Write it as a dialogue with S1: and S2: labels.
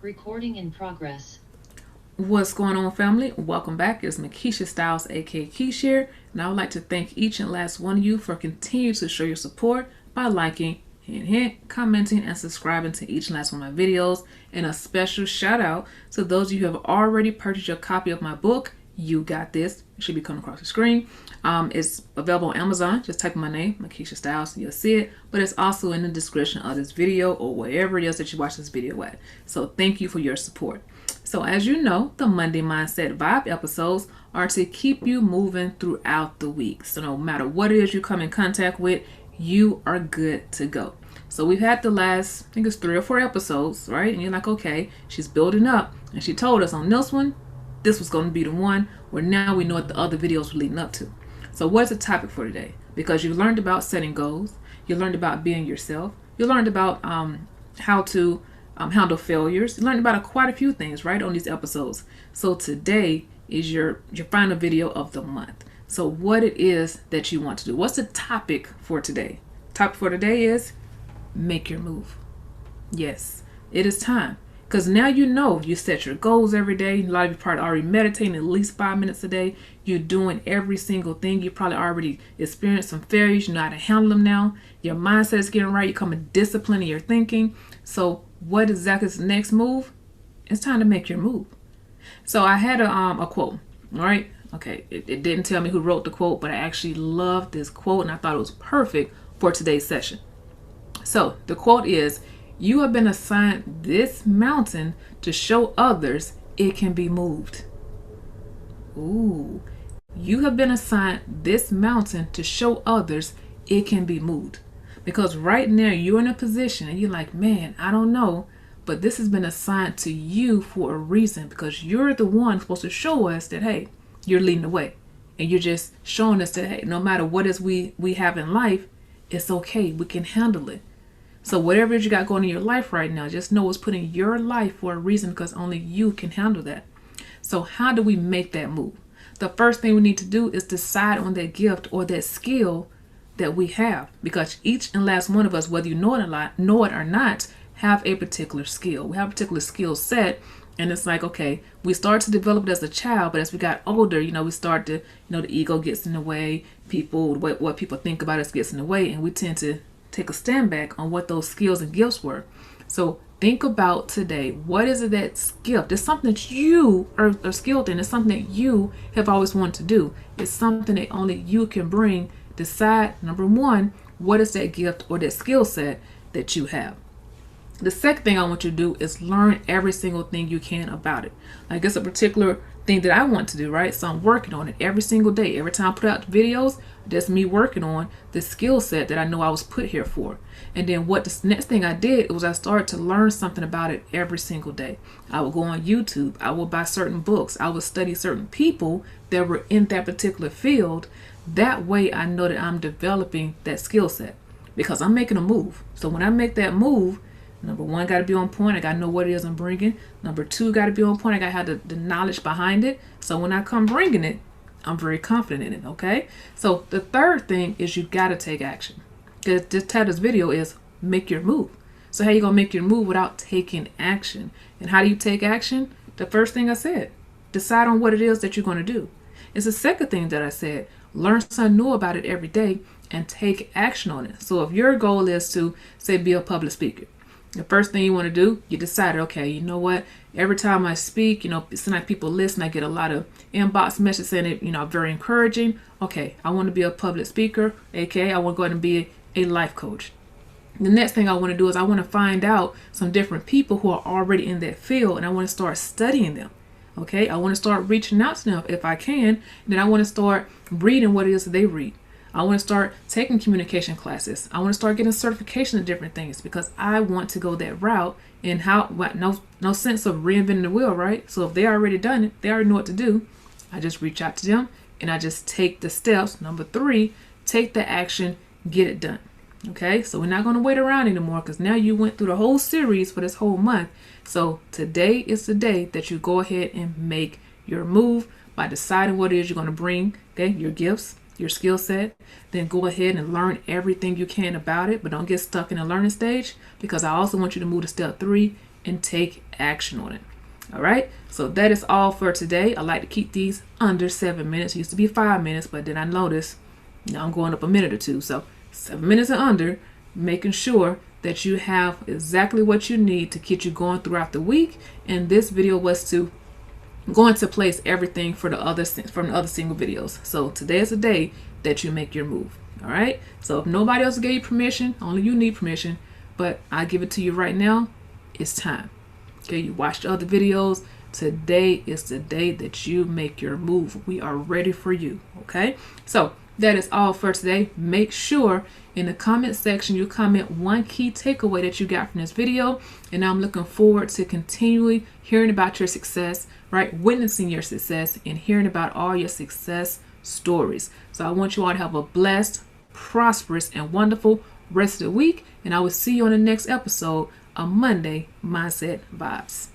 S1: Recording in progress.
S2: What's going on, family? Welcome back. It's Makisha Stiles, aka Kish here, and I would like to thank each and last one of you for continuing to show your support by liking, commenting, and subscribing to each and last one of my videos. And a special shout out to those of you who have already purchased your copy of my book, You Got This. It should be coming across the screen. It's available on Amazon. Just type in my name, Makisha Stiles, and you'll see it. But it's also in the description of this video or wherever it is that you watch this video at. So thank you for your support. So as you know, the Monday Mindset Vibe episodes are to keep you moving throughout the week. So no matter what it is you come in contact with, you are good to go. So we've had the last, I think it's 3 or 4 episodes, right? And you're like, okay, she's building up. And she told us on this one, this was going to be the one where now we know what the other videos were leading up to. So what's the topic for today? Because you learned about setting goals. You learned about being yourself. You learned about how to handle failures. You learned about quite a few things, right, on these episodes. So today is your final video of the month. So what it is that you want to do. What's the topic for today? Topic for today is make your move. Yes, it is time. Because now you know you set your goals every day. A lot of you probably already meditating at least 5 minutes a day. You're doing every single thing. You probably already experienced some failures. You know how to handle them now. Your mindset is getting right. You're coming disciplined in your thinking. So what exactly is the next move? It's time to make your move. So I had a quote, all right? Okay, it didn't tell me who wrote the quote, but I actually loved this quote and I thought it was perfect for today's session. So the quote is, "You have been assigned this mountain to show others it can be moved." Ooh, you have been assigned this mountain to show others it can be moved. Because right now you're in a position and you're like, man, I don't know, but this has been assigned to you for a reason, because you're the one supposed to show us that, hey, you're leading the way. And you're just showing us that, hey, no matter what is we have in life, it's okay. We can handle it. So whatever it is you got going in your life right now, just know it's put in your life for a reason, because only you can handle that. So how do we make that move? The first thing we need to do is decide on that gift or that skill that we have, because each and last one of us, whether you know it or not, have a particular skill. We have a particular skill set, and it's like, okay, we start to develop it as a child, but as we got older, we start to, the ego gets in the way, what people think about us gets in the way, and we tend to take a stand back on what those skills and gifts were. So think about today, what is it that's gift? It's something that you are skilled in. It's something that you have always wanted to do. It's something that only you can bring. Decide, number one, what is that gift or that skill set that you have. The second thing I want you to do is learn every single thing you can about it. Like, it's a particular thing that I want to do, right? So I'm working on it every single day. Every time I put out videos, that's me working on the skill set that I know I was put here for. And then what the next thing I did was I started to learn something about it every single day. I would go on YouTube. I would buy certain books. I would study certain people that were in that particular field. That way I know that I'm developing that skill set, because I'm making a move. So when I make that move, number one, got to be on point. I got to know what it is I'm bringing. Number two, got to be on point. I got to have the knowledge behind it. So when I come bringing it, I'm very confident in it, okay? So the third thing is you got to take action. This title's video is make your move. So how you going to make your move without taking action? And how do you take action? The first thing I said, decide on what it is that you're going to do. It's the second thing that I said, learn something new about it every day and take action on it. So if your goal is to, say, be a public speaker, the first thing you want to do, you decide, okay, you know what? Every time I speak, it's like people listen. I get a lot of inbox messages saying it, very encouraging. Okay, I want to be a public speaker. Okay, I want to go ahead and be a life coach. The next thing I want to do is I want to find out some different people who are already in that field, and I want to start studying them. Okay, I want to start reaching out to them if I can. And then I want to start reading what it is that they read. I want to start taking communication classes. I want to start getting certification of different things, because I want to go that route. And no sense of reinventing the wheel, right? So if they already done it, they already know what to do. I just reach out to them and I just take the steps. Number 3, take the action, get it done. Okay, so we're not going to wait around anymore, because now you went through the whole series for this whole month. So today is the day that you go ahead and make your move by deciding what it is you're going to bring, okay, your gifts, your skill set. Then go ahead and learn everything you can about it, but don't get stuck in the learning stage, because I also want you to move to step 3 and take action on it. All right, so that is all for today. I like to keep these under 7 minutes. It used to be 5 minutes, but then I noticed now I'm going up a minute or two. So 7 minutes and under, making sure that you have exactly what you need to get you going throughout the week. And this video was to go into place everything for the other single videos. So today is the day that you make your move. All right, so if nobody else gave you permission, only you need permission, but I give it to you right now. It's time. Okay, you watched the other videos. Today is the day that you make your move. We are ready for you. Okay, so that is all for today. Make sure in the comment section you comment one key takeaway that you got from this video, and I'm looking forward to continually hearing about your success, right? Witnessing your success and hearing about all your success stories. So I want you all to have a blessed, prosperous, and wonderful rest of the week, and I will see you on the next episode of Monday Mindset Vibes.